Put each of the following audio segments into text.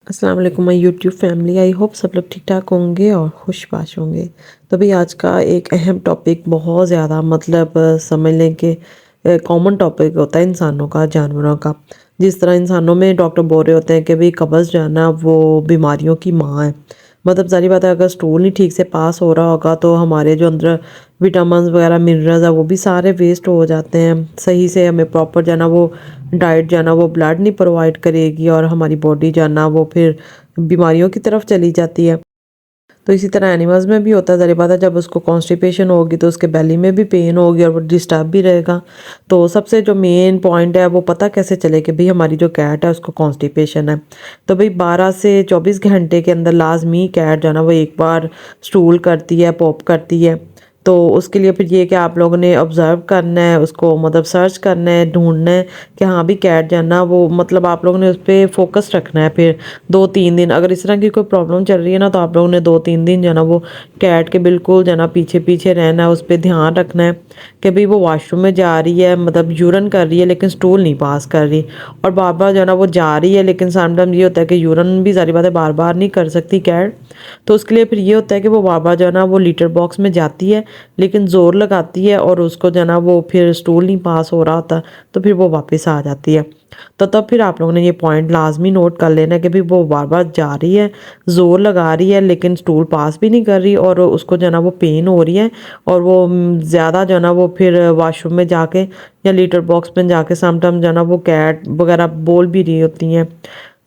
अस्सलाम वालेकुम my YouTube family. I hope सब लोग ठीक ठाक होंगे और खुशबाश होंगे। तो भाई आज का एक अहम टॉपिक बहुत ज़्यादा समझ लें कि कॉमन टॉपिक होता है इंसानों का जानवरों का। जिस तरह इंसानों में डॉक्टर बोल रहे होते हैं कि भाई कब्ज़ जो है ना वो बीमारियों की माँ है। ज़ाहिर बात है, अगर स्टूल नहीं ठीक से पास हो रहा होगा तो हमारे जो अंदर विटामिन्स वगैरह मिनरल्स है वो भी सारे वेस्ट हो जाते हैं। सही से हमें प्रॉपर जो है ना वो डाइट जो है ना वो ब्लड नहीं प्रोवाइड करेगी और हमारी बॉडी जो है ना वो फिर बीमारियों की तरफ चली जाती है। तो इसी तरह एनिमल्स में भी होता है। ज़ाहिर बात है, जब उसको कॉन्स्टिपेशन होगी तो उसके बेली में भी पेन होगी और वो डिस्टर्ब भी रहेगा। तो सबसे जो मेन पॉइंट है वो पता कैसे चले कि भाई हमारी जो कैट है उसको कॉन्स्टिपेशन है। तो भाई 12 से 24 घंटे के अंदर लाजमी कैट जो है ना वो एक बार स्टूल करती है, पॉप करती है। तो उसके लिए फिर ये कि आप लोगों ने ऑब्ज़र्व करना है उसको, सर्च करना है, ढूंढना है कि हाँ भी कैट जो है ना वो आप लोगों ने उस पर फोकस रखना है। फिर 2-3 दिन अगर इस तरह की कोई प्रॉब्लम चल रही है ना तो आप लोगों ने 2-3 दिन जो है ना वो कैट के बिल्कुल जो है ना पीछे पीछे रहना है, उस पर ध्यान रखना है कि भाई वो वॉशरूम में जा रही है, यूरन कर रही है लेकिन स्टूल नहीं पास कर रही। और बार बार जो है ना वो जा रही है, लेकिन समटाइम ये होता है कि यूरन भी ज़ाहिर बात है बार बार नहीं कर सकती कैट। तो उसके लिए फिर ये होता है कि वो बार बार जो है ना वो लीटर बॉक्स में जाती है लेकिन ज़ोर लगाती है और उसको जो है ना वो फिर स्टूल नहीं पास हो रहा होता, तो फिर वो वापस आ जाती है। तो तब फिर आप लोगों ने ये पॉइंट लाजमी नोट कर लेना कि भाई वो बार बार जा रही है, ज़ोर लगा रही है लेकिन स्टूल पास भी नहीं कर रही और उसको जो है ना वो पेन हो रही है। और वो ज़्यादा जो है ना वो फिर वॉशरूम में जाके या लीटर बॉक्स में जाके समटाइम जो है ना वो कैट वगैरह बोल भी रही होती हैं,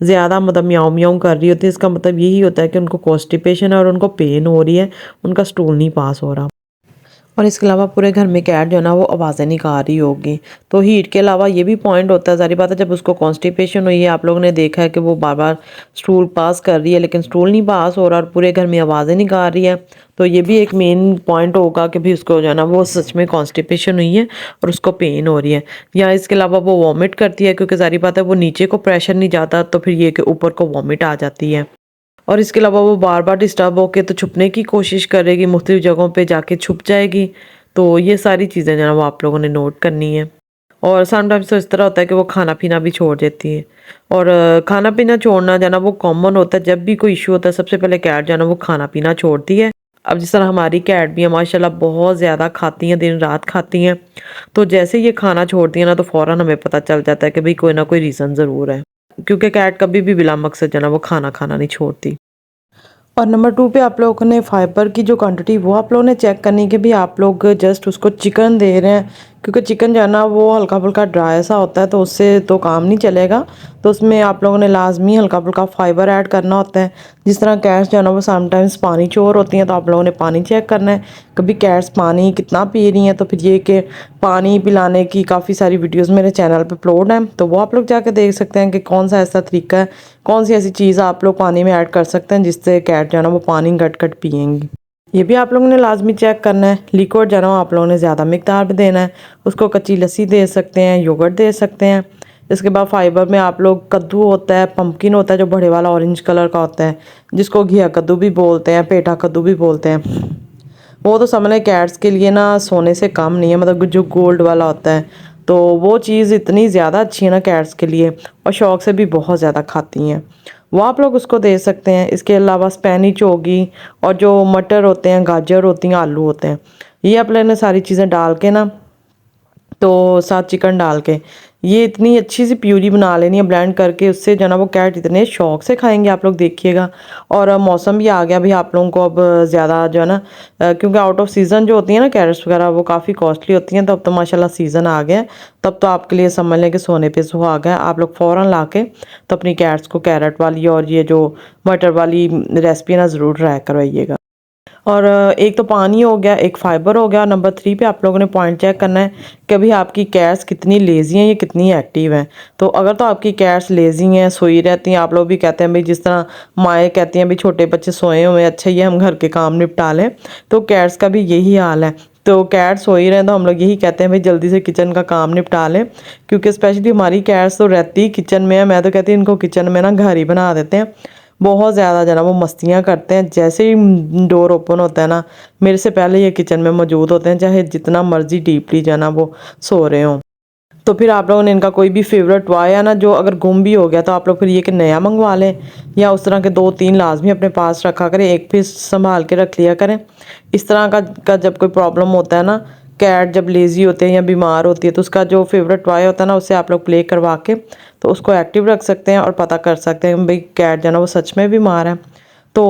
ज़्यादा म्याऊं म्याऊं कर रही होती है। इसका मतलब यही होता है कि उनको कॉन्स्टिपेशन है और उनको पेन हो रही है, उनका स्टूल नहीं पास हो रहा। और इसके अलावा पूरे घर में कैट जो है ना वो आवाज़ें निकाल रही होगी। तो हीट के अलावा ये भी पॉइंट होता है। ज़ाहिर बात है, जब उसको कॉन्स्टिपेशन हुई है, आप लोगों ने देखा है कि वो बार बार स्टूल पास कर रही है लेकिन स्टूल नहीं पास हो रहा और पूरे घर में आवाज़ें निकाल रही है। तो ये भी एक मेन पॉइंट होगा कि भी उसको जो है ना वो सच में कॉन्स्टिपेशन हुई है और उसको पेन हो रही है। या इसके अलावा वो वॉमिट करती है, क्योंकि ज़ाहिर बात है वो नीचे को प्रेशर नहीं जाता, तो फिर ये कि ऊपर को वॉमिट आ जाती है। और इसके अलावा वो बार बार डिस्टर्ब होके तो छुपने की कोशिश करेगी, मुख्तलिफ जगहों पे जाके छुप जाएगी। तो ये सारी चीज़ें जो है ना वो आप लोगों ने नोट करनी है। और समटाइम्स तो इस तरह होता है कि वो खाना पीना भी छोड़ देती है। और खाना पीना छोड़ना जो है ना वो कॉमन होता है। जब भी कोई इशू होता है सबसे पहले कैट जो है ना वो खाना पीना छोड़ती है। अब जिस तरह हमारी कैट भी है माशाल्लाह, बहुत ज़्यादा खाती हैं, दिन रात खाती हैं। तो जैसे ये खाना छोड़ती है ना तो फ़ौरन हमें पता चल जाता है कि भाई कोई ना कोई रीज़न ज़रूर है, क्योंकि कैट कभी भी बिला मकसद जो है ना वो खाना खाना नहीं छोड़ती। और नंबर 2 पे आप लोगों ने फाइबर की जो क्वांटिटी वो आप लोगों ने चेक करनी है कि भी आप लोग जस्ट उसको चिकन दे रहे हैं, क्योंकि चिकन जो है ना वो हल्का फुल्का ड्राई सा होता है तो उससे तो काम नहीं चलेगा। तो उसमें आप लोगों ने लाजमी हल्का फुल्का फाइबर ऐड करना होता है। जिस तरह कैट्स जो है ना वो समटाइम्स पानी चोर होती हैं, तो आप लोगों ने पानी चेक करना है कभी कैट्स पानी कितना पी रही हैं। तो फिर ये कि पानी पिलाने की काफ़ी सारी वीडियोस मेरे चैनल पे अपलोड हैं, तो वो आप लोग जाके देख सकते हैं कि कौन सा ऐसा तरीका है, कौन सी ऐसी चीज़ आप लोग पानी में ऐड कर सकते हैं जिससे कैट जो है ना वो पानी गट गट पिएंगी। ये भी आप लोगों ने लाजमी चेक करना है। लिक्विड जो है ना आप लोगों ने ज़्यादा मिकदार में देना है। उसको कच्ची लस्सी दे सकते हैं, योगर्ट दे सकते हैं। इसके बाद फाइबर में आप लोग कद्दू होता है, पम्पकिन होता है जो बड़े वाला ऑरेंज कलर का होता है, जिसको घिया कद्दू भी बोलते हैं, पेठा कद्दू भी बोलते हैं। वो तो समझ लें कैट्स के लिए ना सोने से कम नहीं है, जो गोल्ड वाला होता है। तो वो चीज़ इतनी ज़्यादा अच्छी है ना कैट्स के लिए, और शौक से भी बहुत ज़्यादा खाती हैं। वो आप लोग उसको दे सकते हैं। इसके अलावा स्पेनिच होगी, और जो मटर होते हैं, गाजर होती हैं, आलू होते हैं, ये आप लोगों ने सारी चीज़ें डाल के ना, तो साथ चिकन डाल के ये इतनी अच्छी सी प्यूरी बना लेनी है ब्लेंड करके। उससे जो है ना वो कैट इतने शौक से खाएंगे, आप लोग देखिएगा। और मौसम भी आ गया भी आप लोगों को अब ज़्यादा जो है ना, क्योंकि आउट ऑफ सीज़न जो होती है ना कैरेट्स वगैरह वो काफ़ी कॉस्टली होती हैं। तो अब तो माशाल्लाह सीज़न आ गया है, तब तो आपके लिए समझ लें कि सोने पे सुहागा है। आप लोग फ़ौरन ला के तो अपनी कैट्स को कैरेट वाली और ये जो मटर वाली रेसिपी ना ज़रूर ट्राई करवाइएगा। और एक तो पानी हो गया, एक फाइबर हो गया। नंबर 3 पे आप लोगों ने पॉइंट चेक करना है कि अभी आपकी कैट्स कितनी लेज़ी हैं, ये कितनी एक्टिव हैं। तो अगर तो आपकी कैट्स लेज़ी हैं, सोई रहती हैं, आप लोग भी कहते हैं भाई, जिस तरह माएँ कहती हैं भाई छोटे बच्चे सोए हुए हैं, अच्छा ये हम घर के काम निपटा लें, तो कैट्स का भी यही हाल है। तो कैट सोई रहे हैं तो हम लोग यही कहते हैं भाई जल्दी से किचन का काम निपटा लें, क्योंकि स्पेशली हमारी कैट्स तो रहती ही किचन में है। मैं तो कहती हूँ इनको किचन में ना घर ही बना देते हैं। बहुत ज़्यादा जो है ना वो मस्तियाँ करते हैं। जैसे ही डोर ओपन होता है ना, मेरे से पहले ये किचन में मौजूद होते हैं, चाहे जितना मर्ज़ी डीपली जो है ना वो सो रहे हों। तो फिर आप लोगों ने इनका कोई भी फेवरेट टॉय है ना जो अगर गुम भी हो गया तो आप लोग फिर ये कि नया मंगवा लें, या उस तरह के 2-3 लाजमी अपने पास रखा करें, एक पीस संभाल के रख लिया करें। इस तरह का जब कोई प्रॉब्लम होता है ना, कैट जब लेज़ी होते हैं या बीमार होती है तो उसका जो फेवरेट टॉय होता है ना उससे आप लोग प्ले करवा के तो उसको एक्टिव रख सकते हैं और पता कर सकते हैं भाई कैट जो है ना वो सच में बीमार है। तो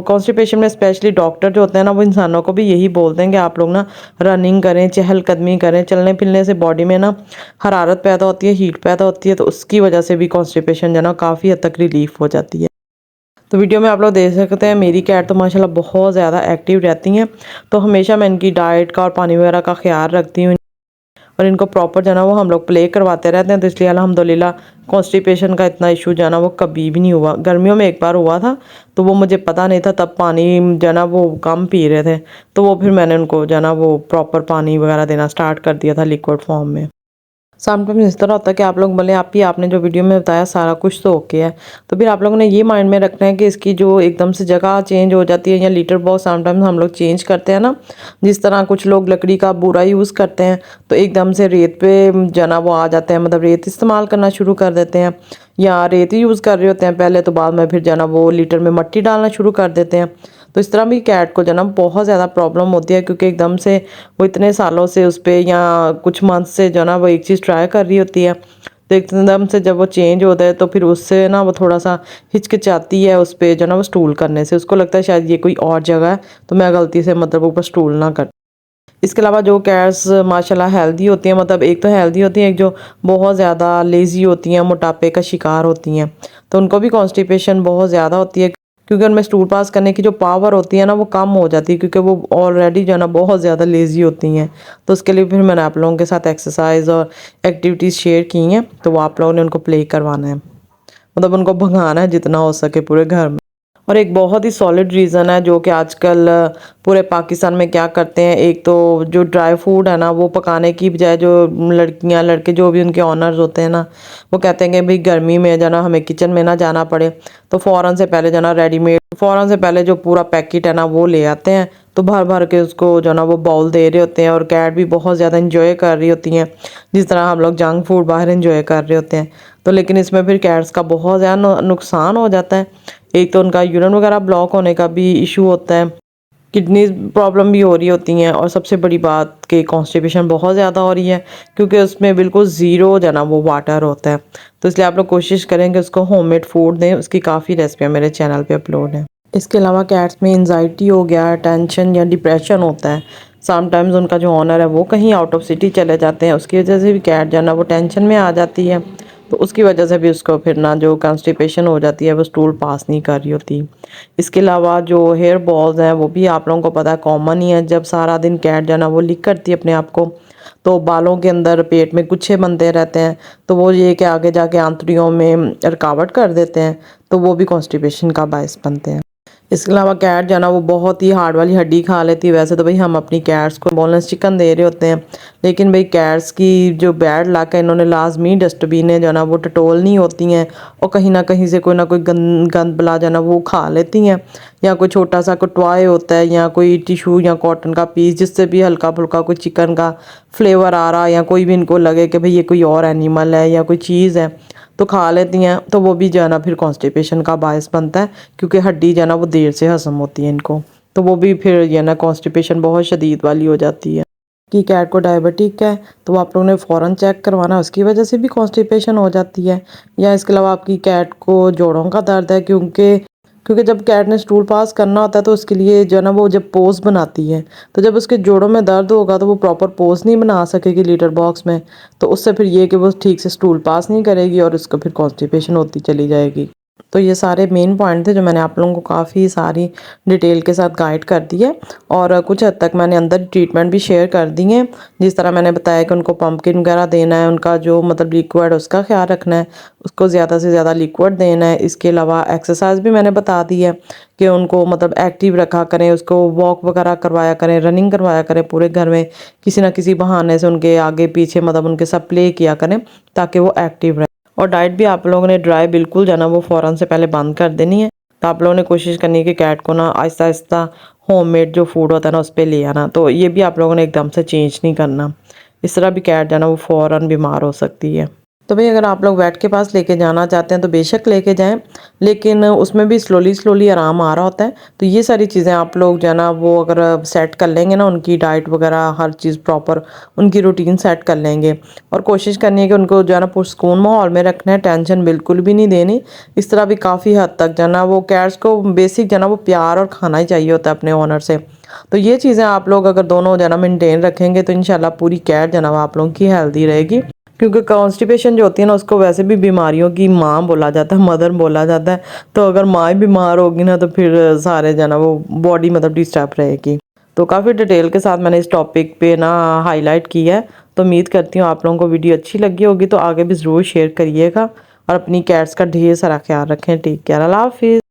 कॉन्स्टिपेशन में स्पेशली डॉक्टर जो होते हैं ना वो इंसानों को भी यही बोलते हैं कि आप लोग ना रनिंग करें, चहलकदमी करें। चलने फिरने से बॉडी में ना हरारत पैदा होती है, हीट पैदा होती है, तो उसकी वजह से भी कॉन्स्टिपेशन जो है ना काफ़ी हद तक रिलीफ हो जाती है। तो वीडियो में आप लोग देख सकते हैं मेरी कैट तो माशाल्लाह बहुत ज़्यादा एक्टिव रहती हैं। तो हमेशा मैं इनकी डाइट का और पानी वगैरह का ख्याल रखती हूँ और इनको प्रॉपर जो है ना वो हम लोग प्ले करवाते रहते हैं। तो इसलिए अल्हम्दुलिल्लाह कॉन्स्टिपेशन का इतना इशू जो है ना वो कभी भी नहीं हुआ। गर्मियों में एक बार हुआ था तो वो मुझे पता नहीं था, तब पानी जो है ना वो कम पी रहे थे, तो वो फिर मैंने उनको जो है ना वो प्रॉपर पानी वगैरह देना स्टार्ट कर दिया था लिक्विड फॉर्म में। समटाइम्स इस तरह होता है कि आप लोग बोले आपने जो वीडियो में बताया सारा कुछ तो ओके है, तो फिर आप लोगों ने ये माइंड में रखना है कि इसकी जो एकदम से जगह चेंज हो जाती है या लीटर बॉक्स समटाइम्स हम लोग चेंज करते हैं ना, जिस तरह कुछ लोग लकड़ी का बुरा यूज़ करते हैं तो एकदम से रेत पे जना वो आ जाते हैं, मतलब रेत इस्तेमाल करना शुरू कर देते हैं या रेत ही यूज़ कर रहे होते हैं पहले, तो बाद में फिर जना वो लीटर में मट्टी डालना शुरू कर देते हैं। तो इस तरह भी कैट को जो ना बहुत ज़्यादा प्रॉब्लम होती है क्योंकि एकदम से वो इतने सालों से उस पर या कुछ मंथ से जो ना वो एक चीज़ ट्राई कर रही होती है, तो एकदम से जब वो चेंज होता है तो फिर उससे ना वो थोड़ा सा हिचकिचाती है उस पर जो ना वो स्टूल करने से। उसको लगता है शायद ये कोई और जगह है तो मैं गलती से मतलब ऊपर स्टूल ना कर। इसके अलावा जो कैट्स माशाल्लाह हेल्दी होती हैं, मतलब एक तो हेल्दी होती हैं, एक जो बहुत ज़्यादा लेज़ी होती हैं, मोटापे का शिकार होती हैं, तो उनको भी कॉन्स्टिपेशन बहुत ज़्यादा होती है क्योंकि उनमें स्टूल पास करने की जो पावर होती है ना वो कम हो जाती है क्योंकि वो ऑलरेडी जो है ना बहुत ज़्यादा लेज़ी होती हैं। तो उसके लिए फिर मैंने आप लोगों के साथ एक्सरसाइज और एक्टिविटीज़ शेयर की हैं, तो वो आप लोगों ने उनको प्ले करवाना है, मतलब उनको भगाना है जितना हो सके पूरे घर में। और एक बहुत ही सॉलिड रीज़न है जो कि आजकल पूरे पाकिस्तान में क्या करते हैं, एक तो जो ड्राई फूड है ना वो पकाने की बजाय जो लड़कियां लड़के जो भी उनके ऑनर्स होते हैं ना वो कहते हैं कि भाई गर्मी में जाना हमें किचन में ना जाना पड़े, तो फ़ौरन से पहले जाना रेडीमेड फ़ौरन से पहले जो पूरा पैकेट है ना वो ले आते हैं, तो भर भर के उसको जो ना वो बाउल दे रहे होते हैं और कैट भी बहुत ज़्यादा इंजॉय कर रही होती हैं जिस तरह हम लोग जंक फूड बाहर इंजॉय कर रहे होते हैं। तो लेकिन इसमें फिर कैट्स का बहुत ज़्यादा नुकसान हो जाता है। एक तो उनका यूरिन वगैरह ब्लॉक होने का भी इशू होता है, किडनी प्रॉब्लम भी हो रही होती हैं, और सबसे बड़ी बात कि कॉन्स्टिपेशन बहुत ज़्यादा हो रही है क्योंकि उसमें बिल्कुल ज़ीरो जो है ना वो वाटर होता है। तो इसलिए आप लोग कोशिश करें कि उसको होममेड फूड दें, उसकी काफ़ी रेसिपियाँ मेरे चैनल पे अपलोड हैं। इसके अलावा कैट्स में एंजाइटी हो गया, टेंशन या डिप्रेशन होता है। समटाइम्स उनका जो ओनर है वो कहीं आउट ऑफ सिटी चले जाते हैं, उसकी वजह से भी कैट जो है ना वो टेंशन में आ जाती है, तो उसकी वजह से भी उसको फिर ना जो कॉन्स्टिपेशन हो जाती है वो स्टूल पास नहीं कर रही होती। इसके अलावा जो हेयर बॉल्स हैं वो भी आप लोगों को पता है कॉमन ही है। जब सारा दिन कैट जो है ना वो लीक करती है अपने आप को, तो बालों के अंदर पेट में गुच्छे बनते रहते हैं, तो वो ये कि आगे जाके आंतड़ियों में रुकावट कर देते हैं, तो वो भी कॉन्स्टिपेशन का बायस बनते हैं। इसके अलावा कैट जो है ना वो बहुत ही हार्ड वाली हड्डी खा लेती है। वैसे तो भाई हम अपनी कैट्स को बोनलेस चिकन दे रहे होते हैं, लेकिन भाई कैट्स की जो बैड लक है इन्होंने लाजमी डस्टबिन जो है ना वो टटोल नहीं होती हैं और कहीं ना कहीं से कोई ना कोई गंद बला जो है ना वो खा लेती हैं, या कोई छोटा सा कोई टॉय होता है या कोई टिशू या कॉटन का पीस जिससे भी हल्का फुल्का कोई चिकन का फ्लेवर आ रहा है या कोई भी इनको लगे कि भाई ये कोई और एनिमल है या कोई चीज़ है तो खा लेती हैं, तो वो भी जो है ना फिर कॉन्स्टिपेशन का बायस बनता है क्योंकि हड्डी जो है ना वो देर से हजम होती है इनको, तो वो भी फिर ये ना कॉन्स्टिपेशन बहुत शदीद वाली हो जाती है। कि कैट को डायबिटिक है तो वो आप लोगों ने फ़ौरन चेक करवाना, उसकी वजह से भी कॉन्स्टिपेशन हो जाती है। या इसके अलावा आपकी कैट को जोड़ों का दर्द है क्योंकि जब कैट ने स्टूल पास करना होता है तो उसके लिए जो है ना वो जब पोज बनाती है, तो जब उसके जोड़ों में दर्द होगा तो वो प्रॉपर पोज नहीं बना सकेगी लीटर बॉक्स में, तो उससे फिर ये कि वो ठीक से स्टूल पास नहीं करेगी और उसको फिर कॉन्स्टिपेशन होती चली जाएगी। तो ये सारे मेन पॉइंट थे जो मैंने आप लोगों को काफ़ी सारी डिटेल के साथ गाइड कर दी है, और कुछ हद तक मैंने अंदर ट्रीटमेंट भी शेयर कर दी है। जिस तरह मैंने बताया कि उनको पम्पकिन वगैरह देना है, उनका जो मतलब लिक्विड उसका ख्याल रखना है, उसको ज़्यादा से ज़्यादा लिक्विड देना है। इसके अलावा एक्सरसाइज भी मैंने बता दी है कि उनको मतलब एक्टिव रखा करें, उसको वॉक वगैरह करवाया करें, रनिंग करवाया करें पूरे घर में, किसी ना किसी बहाने से उनके आगे पीछे मतलब उनके साथ प्ले किया करें ताकि वो एक्टिव रहे। और डाइट भी आप लोगों ने ड्राई बिल्कुल जाना वो फ़ौरन से पहले बंद कर देनी है। तो आप लोगों ने कोशिश करनी है कि कैट को ना आहिस्ता आहिस्ता होममेड जो फूड होता है ना उस पर ले आना, तो ये भी आप लोगों ने एकदम से चेंज नहीं करना। इस तरह भी कैट जो है ना वो फ़ौरन बीमार हो सकती है। तो भाई अगर आप लोग वेट के पास लेके जाना चाहते हैं तो बेशक लेके जाएं, लेकिन उसमें भी स्लोली स्लोली आराम आ रहा होता है। तो ये सारी चीज़ें आप लोग जो है ना वो अगर सेट कर लेंगे ना, उनकी डाइट वगैरह हर चीज़ प्रॉपर उनकी रूटीन सेट कर लेंगे और कोशिश करनी है कि उनको जो है ना पुरसकून माहौल में रखना है, टेंशन बिल्कुल भी नहीं देनी। इस तरह भी काफ़ी हद तक जो है ना वो कैट्स को बेसिक जो है ना वो प्यार और खाना ही चाहिए होता है अपने ओनर से। तो ये चीज़ें आप लोग अगर दोनों जो है ना मेंटेन रखेंगे तो इंशाल्लाह पूरी कैट जो है ना वो आप लोगों की हेल्दी रहेगी। क्योंकि कॉन्स्टिपेशन जो होती है ना उसको वैसे भी बीमारियों की माँ बोला जाता है, मदर बोला जाता है। तो अगर माँ ही बीमार होगी ना तो फिर सारे जो है ना वो बॉडी मतलब डिस्टर्ब रहेगी। तो काफ़ी डिटेल के साथ मैंने इस टॉपिक पे ना हाईलाइट किया है। तो उम्मीद करती हूँ आप लोगों को वीडियो अच्छी लगी होगी, तो आगे भी ज़रूर शेयर करिएगा और अपनी कैट्स का ढेर सारा ख्याल रखें। टेक केयर, अल्लाह हाफिज़।